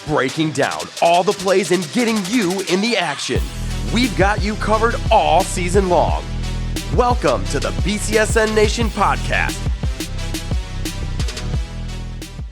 breaking down all the plays and getting you in the action. We've got you covered all season long. Welcome to the BCSN Nation podcast.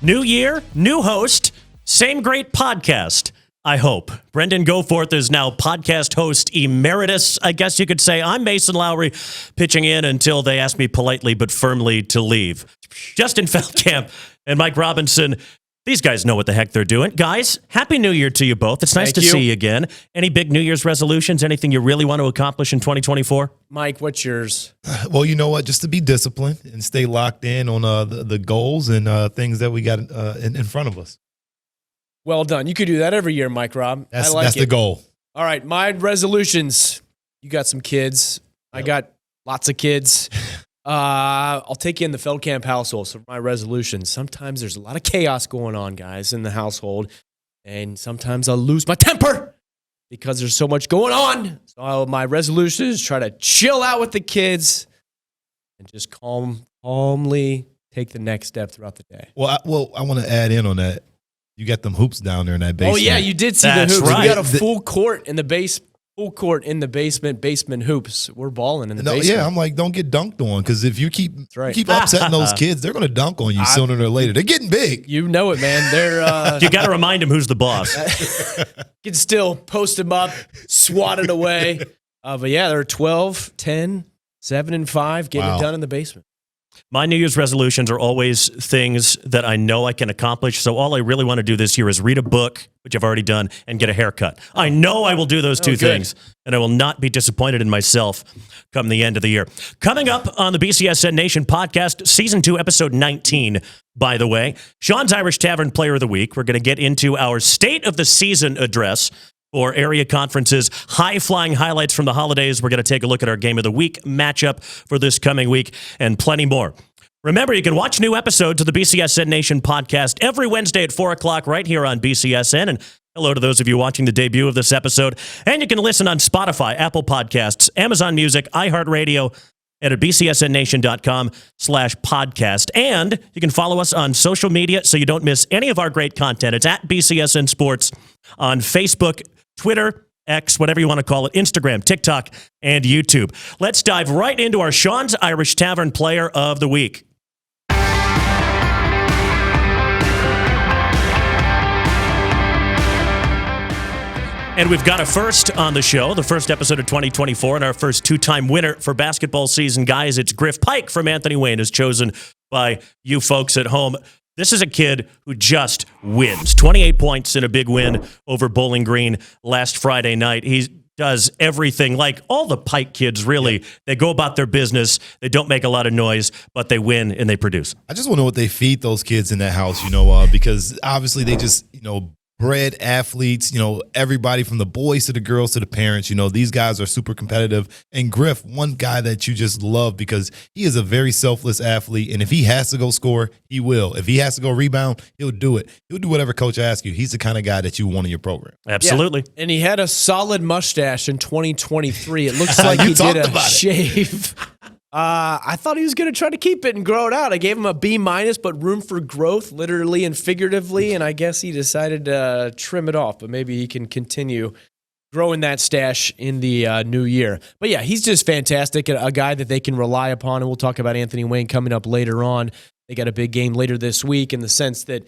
New year, new host, same great podcast, I hope. Brendan Goforth is now podcast host emeritus, I guess you could say. I'm Mason Lowry, pitching in until they ask me politely but firmly to leave. Justin Feldkamp and Mike Robinson, these guys know what the heck they're doing. Guys, Happy New Year to you both. It's nice to see you again. Any big New Year's resolutions? Anything you really want to accomplish in 2024? Mike, what's yours? Well, you know what? Just to be disciplined and stay locked in on the goals and things that we got in front of us. Well done. You could do that every year, Mike Rob. That's the goal. All right, my resolutions. You got some kids. Yep. I got lots of kids. I'll take you in the Feldkamp household. So my resolutions, sometimes there's a lot of chaos going on, guys, in the household. And sometimes I'll lose my temper because there's so much going on. So my resolution is try to chill out with the kids and just calmly take the next step throughout the day. Well, I want to add in on that. You got them hoops down there in that basement. Oh, yeah, you did see That's the hoops. right. We got a full court in the basement hoops. We're balling in the basement. Yeah, I'm like, don't get dunked on, because if you keep upsetting those kids, they're going to dunk on you sooner or later. They're getting big. You know it, man. They're You got to remind them who's the boss. You can still post them up, swat it away. But yeah, they're 12, 10, 7, and 5, getting it done in the basement. My New Year's resolutions are always things that I know I can accomplish. So all I really want to do this year is read a book, which I've already done, and get a haircut. I know I will do those two things, and I will not be disappointed in myself come the end of the year. Coming up on the BCSN Nation podcast, Season 2, Episode 19, by the way, Sean's Irish Tavern Player of the Week. We're going to get into our State of the Season address for area conferences, high-flying highlights from the holidays. We're going to take a look at our Game of the Week matchup for this coming week, and plenty more. Remember, you can watch new episodes of the BCSN Nation podcast every Wednesday at 4 o'clock right here on BCSN. And hello to those of you watching the debut of this episode. And you can listen on Spotify, Apple Podcasts, Amazon Music, iHeartRadio, and at bcsnnation.com/podcast. And you can follow us on social media so you don't miss any of our great content. It's at BCSN Sports on Facebook, Twitter, X, whatever you want to call it, Instagram, TikTok, and YouTube. Let's dive right into our Sean's Irish Tavern Player of the Week. And we've got a first on the show, the first episode of 2024, and our first two-time winner for basketball season. Guys, it's Griff Pike from Anthony Wayne, is chosen by you folks at home. This is a kid who just wins. 28 points in a big win over Bowling Green last Friday night. He does everything like all the Pike kids, really. Yeah. They go about their business. They don't make a lot of noise, but they win and they produce. I just want to know what they feed those kids in that house, because obviously they just, bred athletes, everybody from the boys to the girls to the parents, these guys are super competitive. And Griff, one guy that you just love because he is a very selfless athlete. And if he has to go score, he will. If he has to go rebound, he'll do it. He'll do whatever coach asks you. He's the kind of guy that you want in your program. Absolutely. Yeah. And he had a solid mustache in 2023. It looks like he did a shave. I thought he was going to try to keep it and grow it out. I gave him a B-, but room for growth, literally and figuratively, and I guess he decided to trim it off, but maybe he can continue growing that stash in the new year. But yeah, he's just fantastic, a guy that they can rely upon, and we'll talk about Anthony Wayne coming up later on. They got a big game later this week in the sense that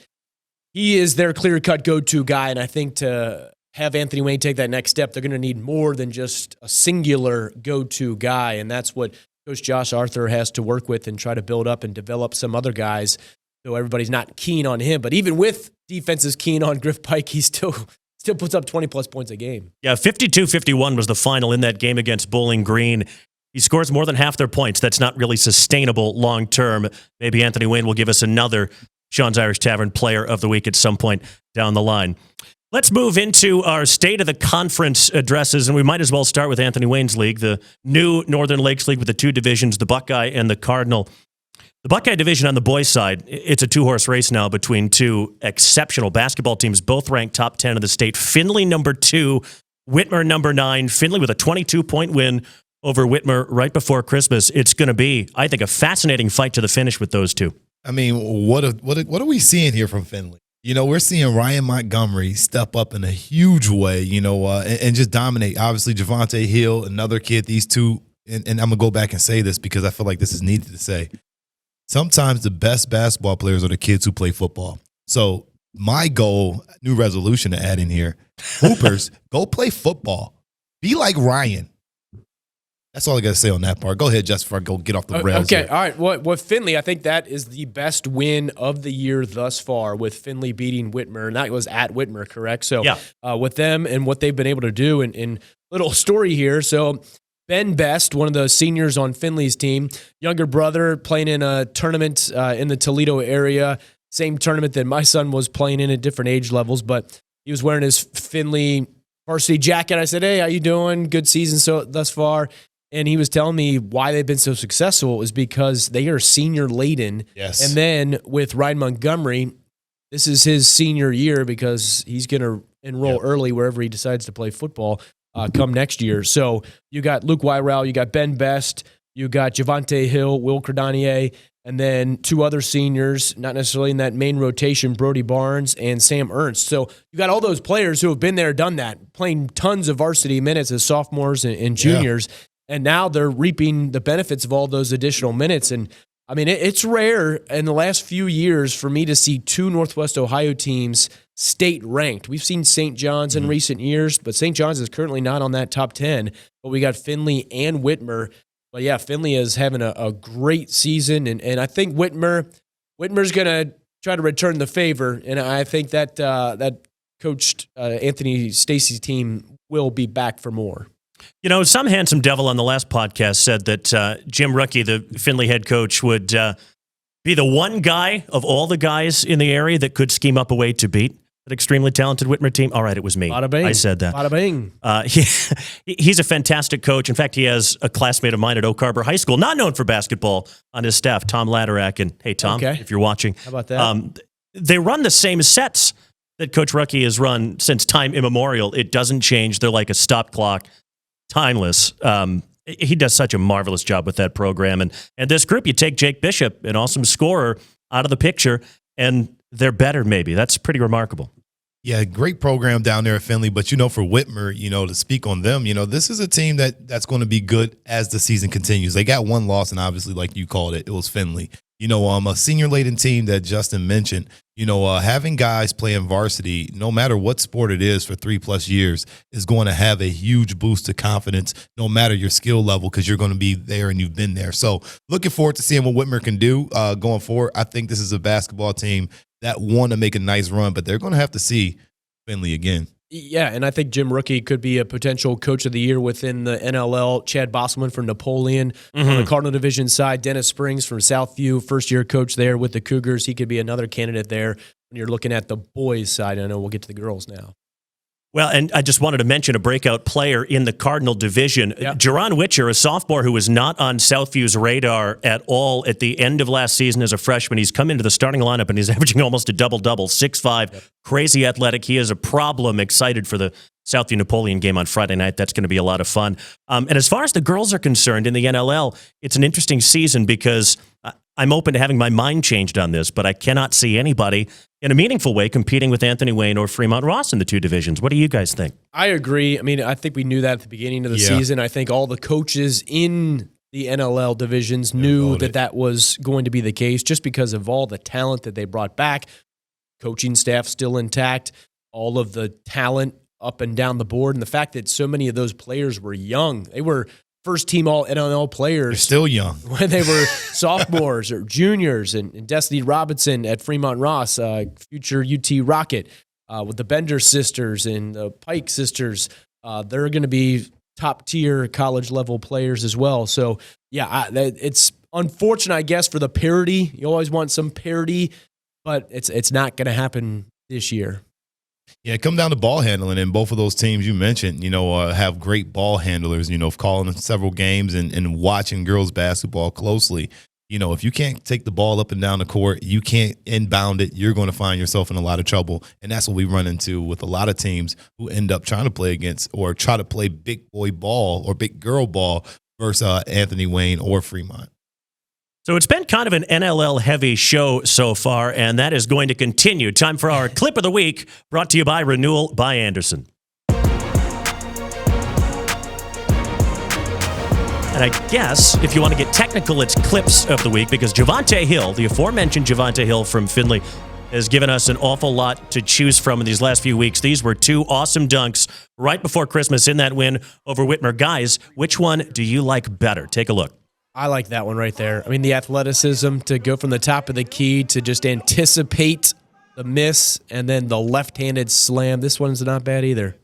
he is their clear-cut go-to guy, and I think to have Anthony Wayne take that next step, they're going to need more than just a singular go-to guy, and that's what Coach Josh Arthur has to work with and try to build up and develop some other guys so everybody's not keen on him. But even with defenses keen on Griff Pike, he still puts up 20-plus points a game. Yeah, 52-51 was the final in that game against Bowling Green. He scores more than half their points. That's not really sustainable long-term. Maybe Anthony Wayne will give us another Sean's Irish Tavern Player of the Week at some point down the line. Let's move into our State of the Conference addresses, and we might as well start with Anthony Wayne's league, the new Northern Lakes League with the two divisions, the Buckeye and the Cardinal. The Buckeye division on the boys' side, it's a two-horse race now between two exceptional basketball teams, both ranked top 10 of the state. Findlay, number 2, Whitmer, number 9. Findlay with a 22-point win over Whitmer right before Christmas. It's going to be, I think, a fascinating fight to the finish with those two. I mean, what are we seeing here from Findlay? We're seeing Ryan Montgomery step up in a huge way, and just dominate. Obviously, Javonte Hill, another kid, these two, and I'm going to go back and say this because I feel like this is needed to say. Sometimes the best basketball players are the kids who play football. So my goal, new resolution to add in here, hoopers, go play football. Be like Ryan. That's all I got to say on that part. Go ahead, Justin, before I go get off the rails. Okay, here. all right. Well, Finley, I think that is the best win of the year thus far, with Finley beating Whitmer. And that was at Whitmer, correct? So yeah. With them and what they've been able to do, and little story here. So Ben Best, one of the seniors on Finley's team, younger brother, playing in a tournament in the Toledo area, same tournament that my son was playing in at different age levels, but he was wearing his Finley varsity jacket. I said, hey, how you doing? Good season thus far. And he was telling me why they've been so successful is because they are senior laden. Yes. And then with Ryan Montgomery, this is his senior year because he's going to enroll early wherever he decides to play football come next year. So you got Luke Wyrell, you got Ben Best, you got Javonte Hill, Will Cordonier, and then two other seniors, not necessarily in that main rotation, Brody Barnes and Sam Ernst. So you got all those players who have been there, done that, playing tons of varsity minutes as sophomores and juniors. Yeah. And now they're reaping the benefits of all those additional minutes. And I mean, it's rare in the last few years for me to see two Northwest Ohio teams state ranked. We've seen St. John's in recent years, but St. John's is currently not on that top 10. But we got Finley and Whitmer. But yeah, Finley is having a great season. And I think Whitmer's going to try to return the favor. And I think that that Coach Anthony Stacy's team will be back for more. Some handsome devil on the last podcast said that Jim Ruckey, the Finley head coach, would be the one guy of all the guys in the area that could scheme up a way to beat that extremely talented Whitmer team. All right, it was me. Bada bing. I said that. Bada bing. He's a fantastic coach. In fact, he has a classmate of mine at Oak Harbor High School, not known for basketball, on his staff, Tom Laderack. And hey, Tom, if you're watching. How about that? They run the same sets that Coach Ruckey has run since time immemorial. It doesn't change. They're like a stop clock. Timeless. He does such a marvelous job with that program. And this group, you take Jake Bishop, an awesome scorer, out of the picture, and they're better maybe. That's pretty remarkable. Yeah, great program down there at Finley. But, for Whitmer, to speak on them, this is a team that's going to be good as the season continues. They got one loss, and obviously, like you called it, it was Finley. A senior-laden team that Justin mentioned, having guys playing varsity, no matter what sport it is for 3+ years, is going to have a huge boost to confidence, no matter your skill level, because you're going to be there and you've been there. So looking forward to seeing what Whitmer can do going forward. I think this is a basketball team that want to make a nice run, but they're going to have to see Finley again. Yeah, and I think Jim Ruckey could be a potential coach of the year within the NLL. Chad Bosselman from Napoleon on the Cardinal Division side. Dennis Springs from Southview, first-year coach there with the Cougars. He could be another candidate there when you're looking at the boys' side. I know we'll get to the girls now. Well, and I just wanted to mention a breakout player in the Cardinal Division. Yep. Jaron Witcher, a sophomore who was not on Southview's radar at all at the end of last season as a freshman. He's come into the starting lineup, and he's averaging almost a double-double, 6'5", crazy athletic. He is a problem. Excited for the Southview Napoleon game on Friday night. That's going to be a lot of fun. And as far as the girls are concerned in the NLL, it's an interesting season because I'm open to having my mind changed on this, but I cannot see anybody in a meaningful way competing with Anthony Wayne or Fremont Ross in the two divisions. What do you guys think? I agree. I mean, I think we knew that at the beginning of the season. I think all the coaches in the NLL divisions knew that was going to be the case just because of all the talent that they brought back. Coaching staff still intact, all of the talent up and down the board, and the fact that so many of those players were young. They were first-team all-NLL players. They're still young. When they were sophomores or juniors, and Destiny Robinson at Fremont Ross, future UT Rocket, with the Bender sisters and the Pike sisters. They're going to be top-tier college-level players as well. So, yeah, it's unfortunate, I guess, for the parity. You always want some parity, but it's not going to happen this year. Yeah, it come down to ball handling, and both of those teams you mentioned, have great ball handlers, calling several games and watching girls basketball closely. If you can't take the ball up and down the court, you can't inbound it, you're going to find yourself in a lot of trouble. And that's what we run into with a lot of teams who end up trying to play against or try to play big boy ball or big girl ball versus Anthony Wayne or Fremont. So it's been kind of an NLL-heavy show so far, and that is going to continue. Time for our Clip of the Week, brought to you by Renewal by Anderson. And I guess, if you want to get technical, it's Clips of the Week, because Javonte Hill, the aforementioned Javonte Hill from Findlay, has given us an awful lot to choose from in these last few weeks. These were two awesome dunks right before Christmas in that win over Whitmer. Guys, which one do you like better? Take a look. I like that one right there. I mean, the athleticism to go from the top of the key to just anticipate the miss and then the left-handed slam. This one's not bad either.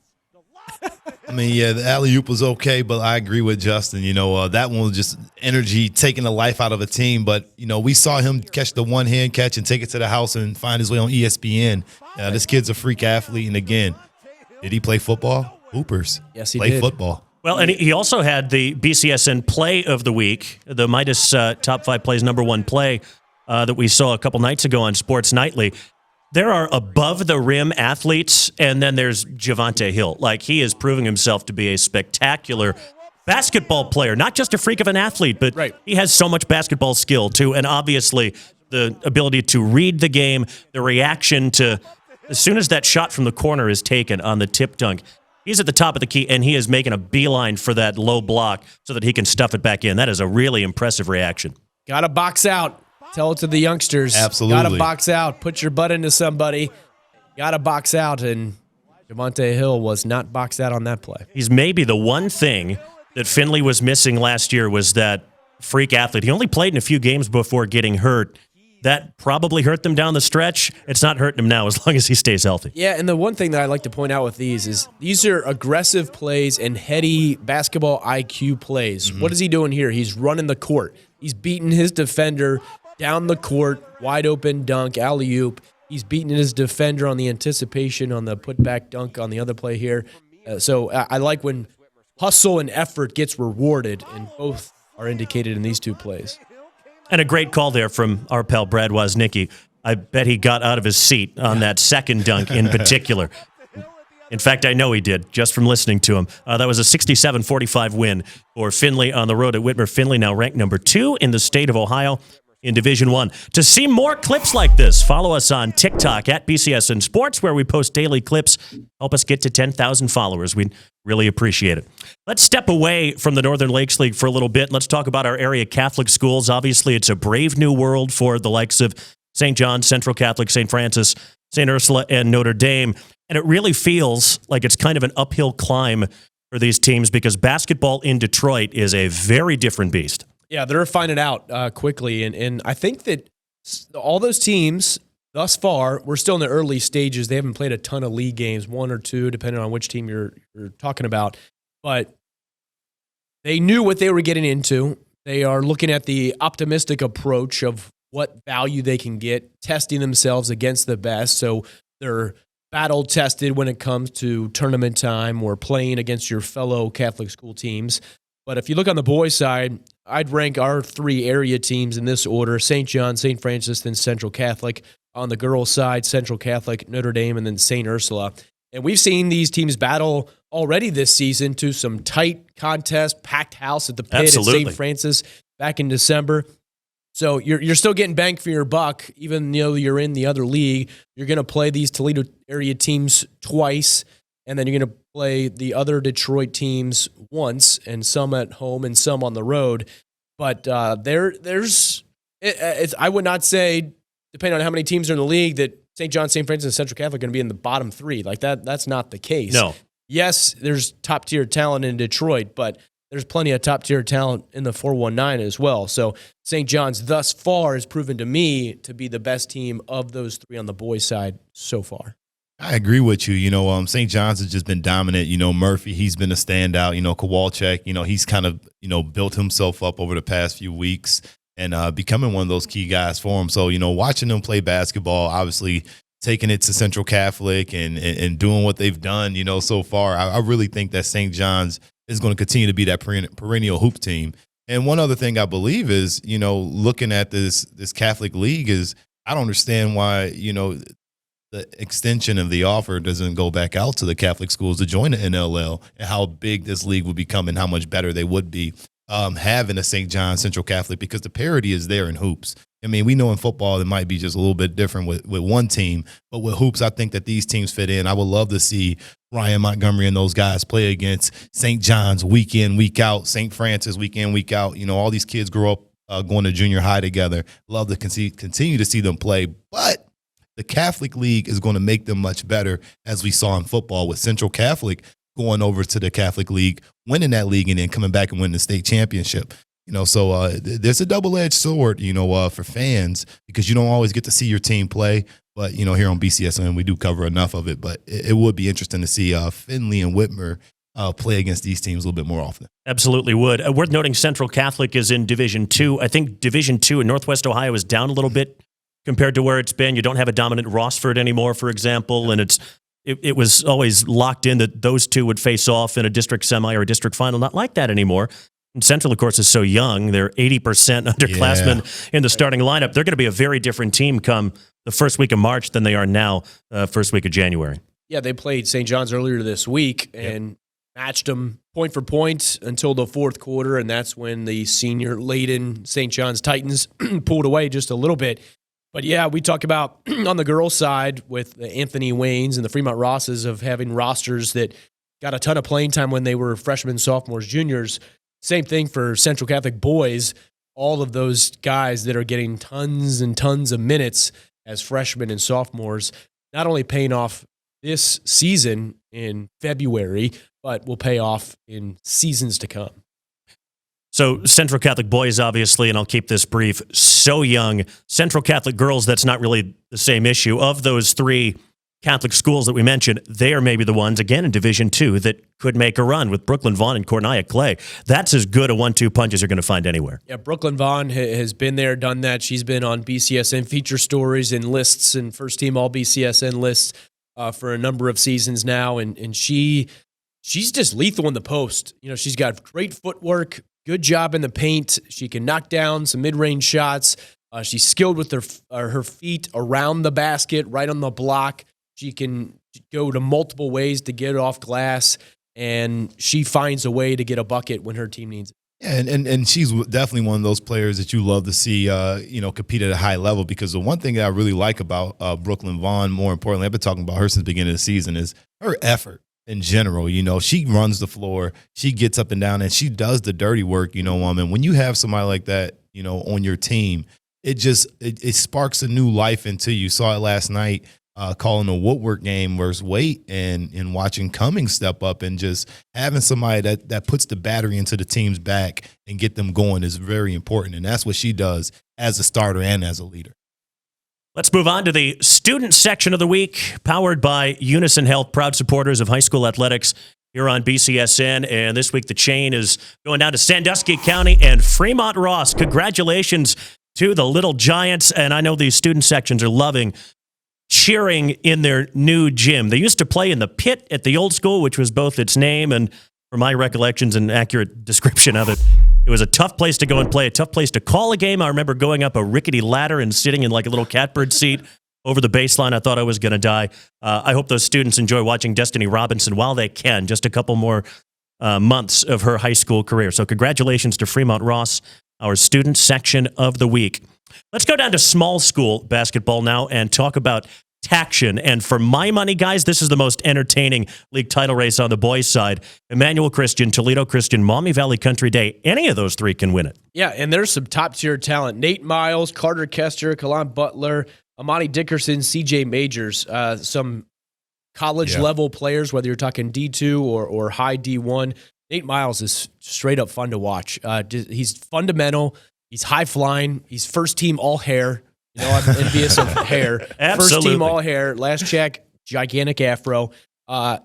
I mean, yeah, the alley-oop was okay, but I agree with Justin. That one was just energy, taking the life out of a team. But, we saw him catch the one-hand catch and take it to the house and find his way on ESPN. This kid's a freak athlete. And, again, did he play football? Hoopers. Yes, he Play did. football. Well, and he also had the BCSN Play of the Week, the 𝗦𝗫Ce Top 5 Plays #1 play that we saw a couple nights ago on Sports Nightly. There are above-the-rim athletes, and then there's Javonte Hill. Like, he is proving himself to be a spectacular basketball player, not just a freak of an athlete, but he has so much basketball skill, too, and obviously the ability to read the game, the reaction to as soon as that shot from the corner is taken on the tip dunk, he's at the top of the key, and he is making a beeline for that low block so that he can stuff it back in. That is a really impressive reaction. Got to box out. Tell it to the youngsters. Absolutely. Got to box out. Put your butt into somebody. Got to box out. And Javonte Hill was not boxed out on that play. He's maybe the one thing that Findlay was missing last year was that freak athlete. He only played in a few games before getting hurt. That probably hurt them down the stretch. It's not hurting him now as long as he stays healthy. Yeah, and the one thing that I like to point out with these is these are aggressive plays and heady basketball IQ plays. What is he doing here? He's running the court. He's beating his defender down the court, wide open dunk, alley-oop. He's beating his defender on the anticipation on the putback dunk on the other play here. So I like when hustle and effort gets rewarded, and both are indicated in these two plays. And a great call there from our pal Brad 𝗦𝗫Ce. I bet he got out of his seat on that second dunk in particular. In fact, I know he did, just from listening to him. That was a 67-45 win for Findlay on the road at Whitmer. Findlay now ranked number 2 in the state of Ohio in Division I. To see more clips like this, follow us on TikTok at BCSN Sports, where we post daily clips. Help us get to 10,000 followers. We'd really appreciate it. Let's step away from the Northern Lakes League for a little bit. Let's talk about our area Catholic schools. Obviously, it's a brave new world for the likes of St. John's, Central Catholic, St. Francis, St. Ursula, and Notre Dame. And it really feels like it's kind of an uphill climb for these teams because basketball in Detroit is a very different beast. Yeah, they're finding out quickly. And I think that all those teams thus far, we're still in the early stages. They haven't played a ton of league games, 1 or 2, depending on which team you're talking about. But they knew what they were getting into. They are looking at the optimistic approach of what value they can get, testing themselves against the best. So they're battle tested when it comes to tournament time or playing against your fellow Catholic school teams. But if you look on the boys' side, I'd rank our 3 area teams in this order: St. John, St. Francis, then Central Catholic. On the girls' side, Central Catholic, Notre Dame, and then St. Ursula. And we've seen these teams battle already this season to some tight contest, packed house at the pit at St. Francis back in December. So you're still getting bang for your buck, even though you're in the other league. You're going to play these Toledo area teams twice, and then you're going to play the other Detroit teams once, and some at home and some on the road. But there's I would not say, depending on how many teams are in the league, that St. John, St. Francis, and Central Catholic are going to be in the bottom 3. Like that's not the case. No. Yes, there's top-tier talent in Detroit, but there's plenty of top-tier talent in the 419 as well. So St. John's thus far has proven to me to be the best team of those 3 on the boys' side so far. I agree with you. St. John's has just been dominant. Murphy, he's been a standout. 𝗬𝗀𝘀, he's kind of, built himself up over the past few weeks and becoming one of those key guys for him. So, watching them play basketball, obviously taking it to Central Catholic and doing what they've done, so far, I really think that St. John's is going to continue to be that perennial hoop team. And one other thing I believe is, looking at this Catholic league is I don't understand why, the extension of the offer doesn't go back out to the Catholic schools to join the NLL and how big this league would become and how much better they would be. having a St. John Central Catholic because the parity is there in hoops. I mean, we know in football it might be just a little bit different with one team, but with hoops, I think that these teams fit in. I would love to see Ryan Montgomery and those guys play against St. John's week in, week out, St. Francis week in, week out. You know, all these kids grow up going to junior high together. Love to continue to see them play, but the Catholic League is going to make them much better, as we saw in football with Central Catholic going over to the Catholic League, winning that league, and then coming back and winning the state championship. You know, so there's a double-edged sword, you know, for fans, because you don't always get to see your team play. But, you know, here on BCSN, we do cover enough of it. But it would be interesting to see Findlay and Whitmer play against these teams a little bit more often. Absolutely would. Worth noting, Central Catholic is in Division II. I think Division II in Northwest Ohio is down a little bit compared to where it's been. You don't have a dominant Rossford anymore, for example, and it was always locked in that those two would face off in a district semi or a district final. Not like that anymore. And Central, of course, is so young. They're 80% underclassmen in the starting lineup. They're going to be a very different team come the first week of March than they are now, first week of January. Yeah, they played St. John's earlier this week and matched them point for point until the fourth quarter, and that's when the senior-laden St. John's Titans pulled away just a little bit. But, yeah, we talk about on the girls' side with the Anthony Waynes and the Fremont Rosses of having rosters that got a ton of playing time when they were freshmen, sophomores, juniors. Same thing for Central Catholic boys. All of those guys that are getting tons and tons of minutes as freshmen and sophomores, not only paying off this season in February, but will pay off in seasons to come. So Central Catholic boys, obviously, and I'll keep this brief, so young. Central Catholic girls, that's not really the same issue. Of those three Catholic schools that we mentioned, they are maybe the ones, again, in Division II that could make a run with Brooklyn Vaughn and Cornelius Clay. That's as good a 1-2 punch as you're going to find anywhere. Yeah, Brooklyn Vaughn has been there, done that. She's been on BCSN feature stories and lists and first-team all-BCSN lists for a number of seasons now, and she's just lethal in the post. You know, she's got great footwork, good job in the paint. She can knock down some mid-range shots. She's skilled with her feet around the basket, right on the block. She can go to multiple ways to get it off glass, and she finds a way to get a bucket when her team needs it. Yeah, and she's definitely one of those players that you love to see, compete at a high level, because the one thing that I really like about Brooklyn Vaughn, more importantly, I've been talking about her since the beginning of the season, is her effort in general. You know, she runs the floor, she gets up and down, and she does the dirty work, and when you have somebody like that, on your team, it sparks a new life into you. Saw it last night. Calling a Woodward game versus Waite and watching Cummings step up and just having somebody that puts the battery into the team's back and get them going is very important. And that's what she does as a starter and as a leader. Let's move on to the student section of the week, powered by Unison Health, proud supporters of high school athletics here on BCSN. And this week the chain is going down to Sandusky County and Fremont Ross. Congratulations to the Little Giants. And I know these student sections are loving cheering in their new gym. They used to play in the pit at the old school, which was both its name and, from my recollections, an accurate description of it, it was a tough place to go and play, a tough place to call a game. I remember going up a rickety ladder and sitting in like a little catbird seat over the baseline. I thought I was going to die. I hope those students enjoy watching Destiny Robinson while they can. Just a couple more months of her high school career. So congratulations to Fremont Ross, our student section of the week. Let's go down to small school basketball now and talk about Taction. And for my money, guys, this is the most entertaining league title race on the boys' side. Emmanuel Christian, Toledo Christian, Maumee Valley Country Day. Any of those three can win it. Yeah, and there's some top-tier talent. Nate Miles, Carter Kester, Kalan Butler, Amani Dickerson, CJ Majors, some college-level players, whether you're talking D2 or high D1. Nate Miles is straight up fun to watch. He's fundamental. He's high-flying. He's first-team all-hair. I'm envious of hair. First team all hair. Last check, gigantic afro.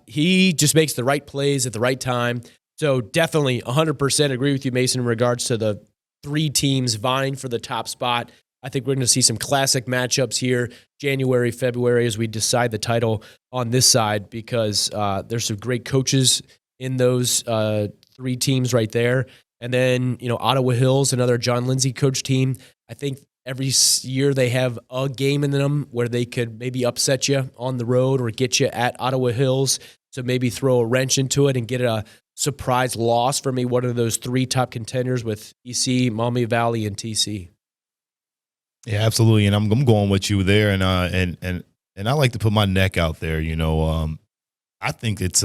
He just makes the right plays at the right time. So definitely 100% agree with you, Mason, in regards to the three teams vying for the top spot. I think we're going to see some classic matchups here, January, February, as we decide the title on this side, because there's some great coaches in those three teams right there. And then, Ottawa Hills, another John Lindsay coach team. I think every year they have a game in them where they could maybe upset you on the road or get you at Ottawa Hills. So maybe throw a wrench into it and get a surprise loss for me. What are those three top contenders with EC, Maumee Valley, and TC? Yeah, absolutely. And I'm going with you there. And I like to put my neck out there. I think it's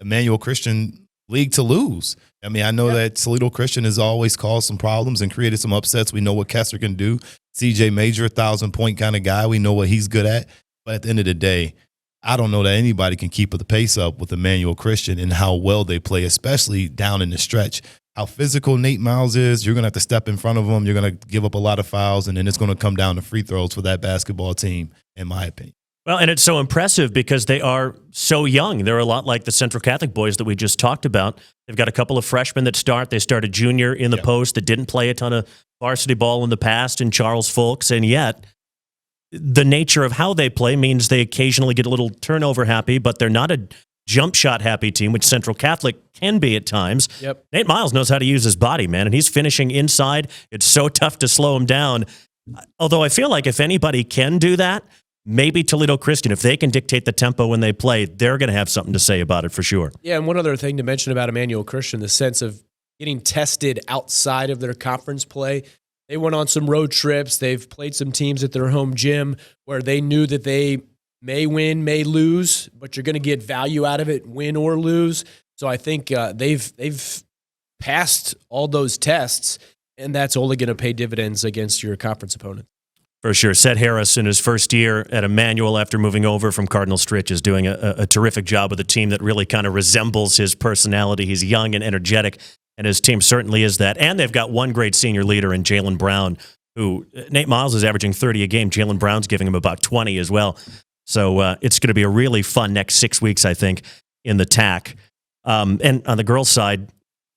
Emmanuel Christian league to lose. I mean, I know that Toledo Christian has always caused some problems and created some upsets. We know what Kessler can do. CJ Major, 1,000-point kind of guy. We know what he's good at. But at the end of the day, I don't know that anybody can keep the pace up with Emmanuel Christian and how well they play, especially down in the stretch. How physical Nate Miles is, you're going to have to step in front of him. You're going to give up a lot of fouls, and then it's going to come down to free throws for that basketball team, in my opinion. Well, and it's so impressive because they are so young. They're a lot like the Central Catholic boys that we just talked about. They've got a couple of freshmen that start. They started junior in the post that didn't play a ton of varsity ball in the past, and Charles Folks, and yet the nature of how they play means they occasionally get a little turnover happy, but they're not a jump shot happy team, which Central Catholic can be at times. Yep. Nate Miles knows how to use his body, man, and he's finishing inside. It's so tough to slow him down. Although I feel like if anybody can do that, maybe Toledo Christian, if they can dictate the tempo when they play, they're going to have something to say about it for sure. Yeah, and one other thing to mention about Emmanuel Christian, the sense of getting tested outside of their conference play. They went on some road trips. They've played some teams at their home gym where they knew that they may win, may lose, but you're going to get value out of it, win or lose. So I think they've passed all those tests, and that's only going to pay dividends against your conference opponent. For sure. Seth Harris in his first year at Emmanuel after moving over from Cardinal Stritch is doing a terrific job with a team that really kind of resembles his personality. He's young and energetic, and his team certainly is that. And they've got one great senior leader in Jalen Brown, who Nate Miles is averaging 30 a game. Jalen Brown's giving him about 20 as well. So it's going to be a really fun next 6 weeks, I think, in the TAC. And on the girls' side,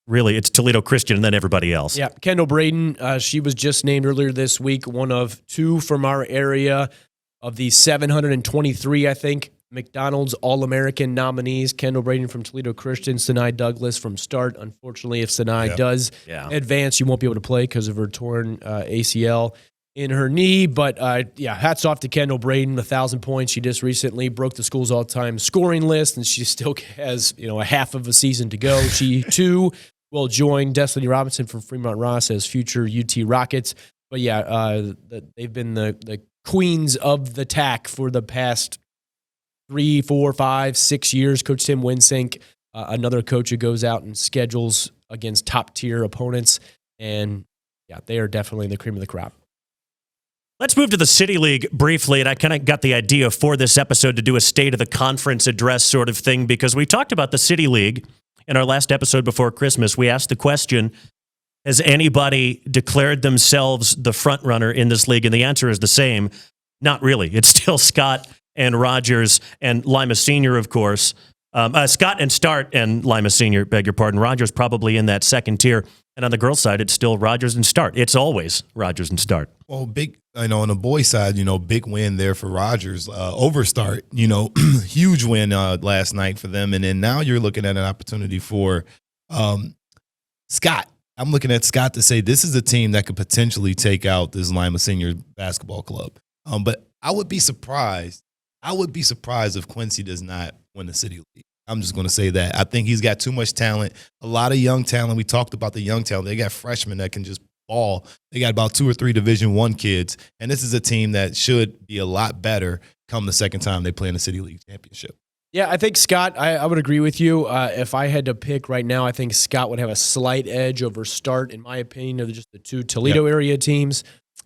really, it's Toledo Christian and then everybody else. Yeah, Kendall Braden, she was just named earlier this week, one of two from our area of the 723, I think, McDonald's All-American nominees. Kendall Braden from Toledo Christian, Sinai Douglas from Start. Unfortunately, if Sinai does advance, you won't be able to play because of her torn ACL in her knee. But, hats off to Kendall Braden, 1,000 points. She just recently broke the school's all-time scoring list, and she still has a half of a season to go. She, too, will join Destiny Robinson from Fremont Ross as future UT Rockets. But, they've been the queens of the TAC for the past 3, 4, 5, 6 years. Coach Tim Winsink, another coach who goes out and schedules against top-tier opponents. And, they are definitely the cream of the crop. Let's move to the City League briefly, and I kind of got the idea for this episode to do a state of the conference address sort of thing because we talked about the City League in our last episode before Christmas. We asked the question, has anybody declared themselves the front runner in this league? And the answer is the same. Not really. It's still Scott and Rogers and Lima Senior, of course. Scott and Start and Lima Senior, beg your pardon. Rogers probably in that second tier. And on the girls' side, it's still Rogers and Start. It's always Rogers and Start. Well, on the boys' side, big win there for Rogers over Start. Huge win last night for them. And then now you're looking at an opportunity for Scott. I'm looking at Scott to say this is a team that could potentially take out this Lima Senior basketball club. But I would be surprised. If Quincy does not win the City League. I'm just going to say that. I think he's got too much talent, a lot of young talent. We talked about the young talent. They got freshmen that can just ball. They got about 2 or 3 Division I kids, and this is a team that should be a lot better come the second time they play in the City League championship. Yeah, I think Scott, I would agree with you. If I had to pick right now, I think Scott would have a slight edge over Start, in my opinion, of just the two Toledo area teams.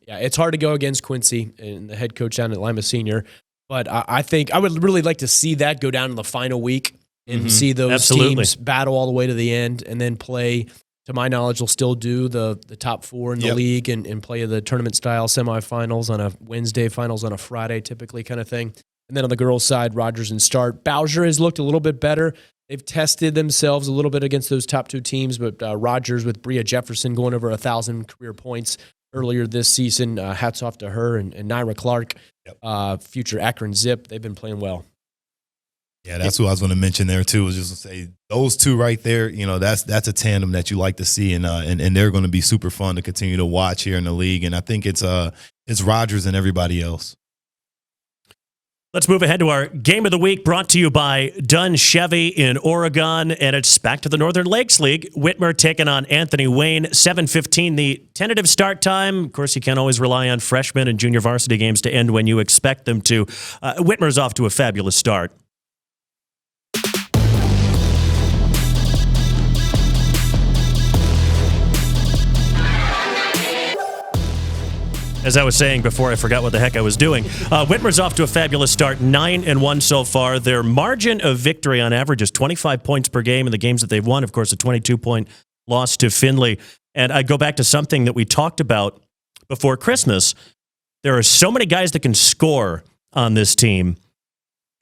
Yeah, it's hard to go against Quincy and the head coach down at Lima Senior, but I think I would really like to see that go down in the final week and see those teams battle all the way to the end and then play. To my knowledge, will still do the top 4 in the league and play the tournament-style semifinals on a Wednesday, finals on a Friday, typically kind of thing. And then on the girls' side, Rogers and Start. Bowser has looked a little bit better. They've tested themselves a little bit against those top 2 teams, but Rogers with Bria Jefferson going over 1,000 career points earlier this season. Hats off to her and Naira Clark, future Akron Zip. They've been playing well. Yeah, that's who I was going to mention there too. Was just to say those two right there. That's a tandem that you like to see, and they're going to be super fun to continue to watch here in the league. And I think it's Rogers and everybody else. Let's move ahead to our game of the week, brought to you by Dunn Chevy in Oregon, and it's back to the Northern Lakes League. Whitmer taking on Anthony Wayne, 7:15, the tentative start time. Of course, you can't always rely on freshmen and junior varsity games to end when you expect them to. Whitmer's off to a fabulous start. As I was saying before, I forgot what the heck I was doing. Whitmer's off to a fabulous start, 9-1 so far. Their margin of victory on average is 25 points per game in the games that they've won. Of course, a 22-point loss to Findlay. And I go back to something that we talked about before Christmas. There are so many guys that can score on this team.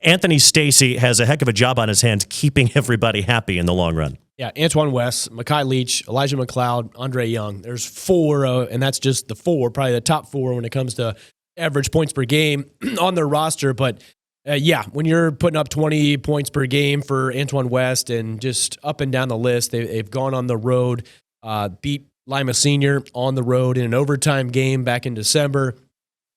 Anthony Stacy has a heck of a job on his hands keeping everybody happy in the long run. Yeah, Antoine West, Mekhi Leach, Elijah McLeod, Andre Young. There's four, and that's just the four, probably the top four when it comes to average points per game on their roster. But when you're putting up 20 points per game for Antoine West and just up and down the list, they've gone on the road, beat Lima Senior on the road in an overtime game back in December.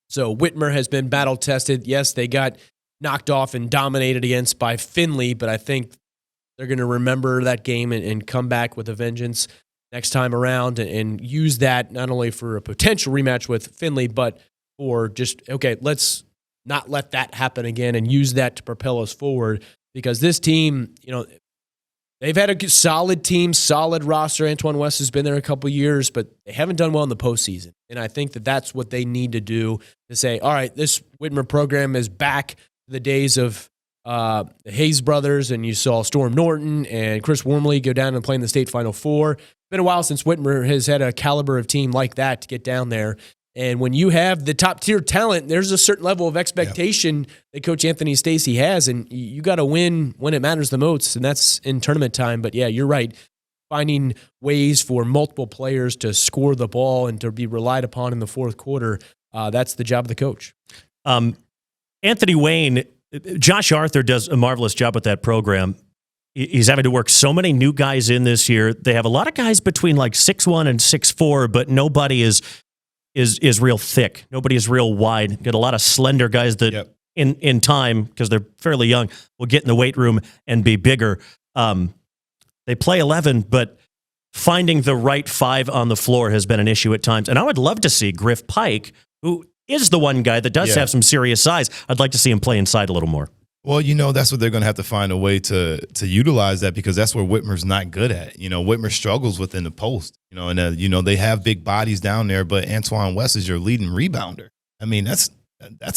So Whitmer has been battle-tested. Yes, they got knocked off and dominated against by Findlay, but I think they're going to remember that game and come back with a vengeance next time around and use that not only for a potential rematch with Findlay, but for just, okay, let's not let that happen again and use that to propel us forward, because this team, they've had a solid team, solid roster. Antoine West has been there a couple years, but they haven't done well in the postseason. And I think that that's what they need to do to say, all right, this Whitmer program is back to the days of the Hayes brothers, and you saw Storm Norton and Chris Wormley go down and play in the state Final Four. It's been a while since Whitmer has had a caliber of team like that to get down there. And when you have the top-tier talent, there's a certain level of expectation that Coach Anthony Stacy has, and you got to win when it matters the most, and that's in tournament time. But, yeah, you're right. Finding ways for multiple players to score the ball and to be relied upon in the fourth quarter, that's the job of the coach. Anthony Wayne, Josh Arthur does a marvelous job with that program. He's having to work so many new guys in this year. They have a lot of guys between like 6'1" and 6'4", but nobody is real thick. Nobody is real wide. Got a lot of slender guys that in time, because they're fairly young, will get in the weight room and be bigger. They play 11, but finding the right five on the floor has been an issue at times. And I would love to see Griff Pike, who is the one guy that does have some serious size. I'd like to see him play inside a little more. Well, that's what they're going to have to find a way to utilize that, because that's where Whitmer's not good at. Whitmer struggles within the post, and they have big bodies down there, but Antoine West is your leading rebounder. I mean, that's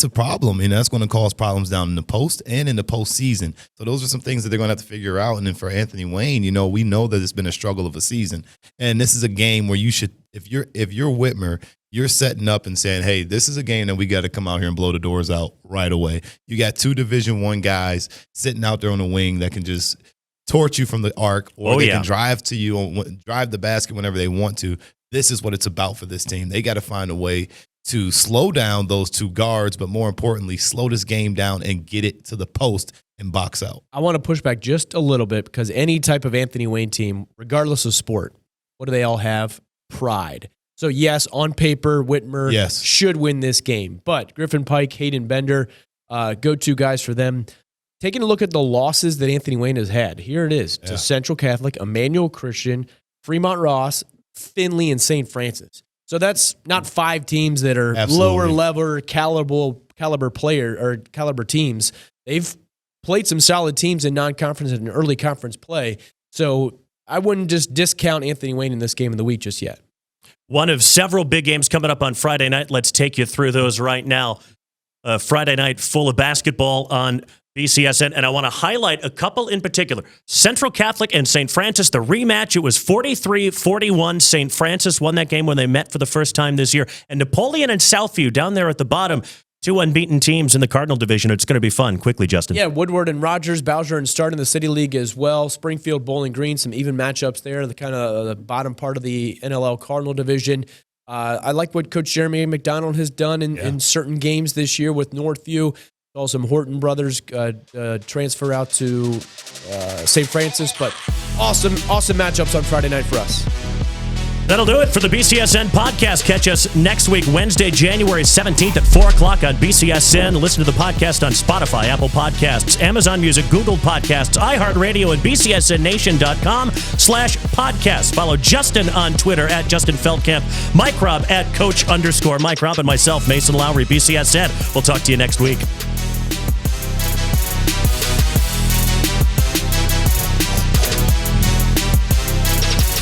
a problem. That's going to cause problems down in the post and in the postseason. So those are some things that they're going to have to figure out. And then for Anthony Wayne, we know that it's been a struggle of a season, and this is a game where you should, if you're Whitmer, you're setting up and saying, hey, this is a game that we got to come out here and blow the doors out right away. You got two Division I guys sitting out there on the wing that can just torch you from the arc, or they can drive to you, drive the basket whenever they want to. This is what it's about for this team. They got to find a way to slow down those two guards, but more importantly, slow this game down and get it to the post and box out. I want to push back just a little bit, because any type of Anthony Wayne team, regardless of sport, what do they all have? Pride. So, yes, on paper, Whitmer should win this game. But Griffin, Pike, Hayden Bender, go-to guys for them. Taking a look at the losses that Anthony Wayne has had, here it is. To Central Catholic, Emmanuel Christian, Fremont Ross, Findlay, and St. Francis. So that's not five teams that are lower-level caliber player or caliber teams. They've played some solid teams in non-conference and early conference play. So I wouldn't just discount Anthony Wayne in this game of the week just yet. One of several big games coming up on Friday night. Let's take you through those right now. Friday night full of basketball on BCSN, and I want to highlight a couple in particular. Central Catholic and St. Francis, the rematch. It was 43-41. St. Francis won that game when they met for the first time this year. And Napoleon and Southview down there at the bottom, two unbeaten teams in the Cardinal Division. It's going to be fun. Quickly, Justin. Yeah, Woodward and Rogers, Bowser and Start in the City League as well. Springfield, Bowling Green, some even matchups there. The kind of the bottom part of the NLL Cardinal Division. I like what Coach Jeremy McDonald has done in certain games this year with Northview. Saw some Horton brothers transfer out to St. Francis, but awesome matchups on Friday night for us. That'll do it for the BCSN podcast. Catch us next week, Wednesday, January 17th at 4 o'clock on BCSN. Listen to the podcast on Spotify, Apple Podcasts, Amazon Music, Google Podcasts, iHeartRadio, and bcsnnation.com/podcasts. Follow Justin on Twitter at Justin Feldkamp, Mike Robb at Coach_Mike Robb, and myself, Mason Lowry, BCSN. We'll talk to you next week.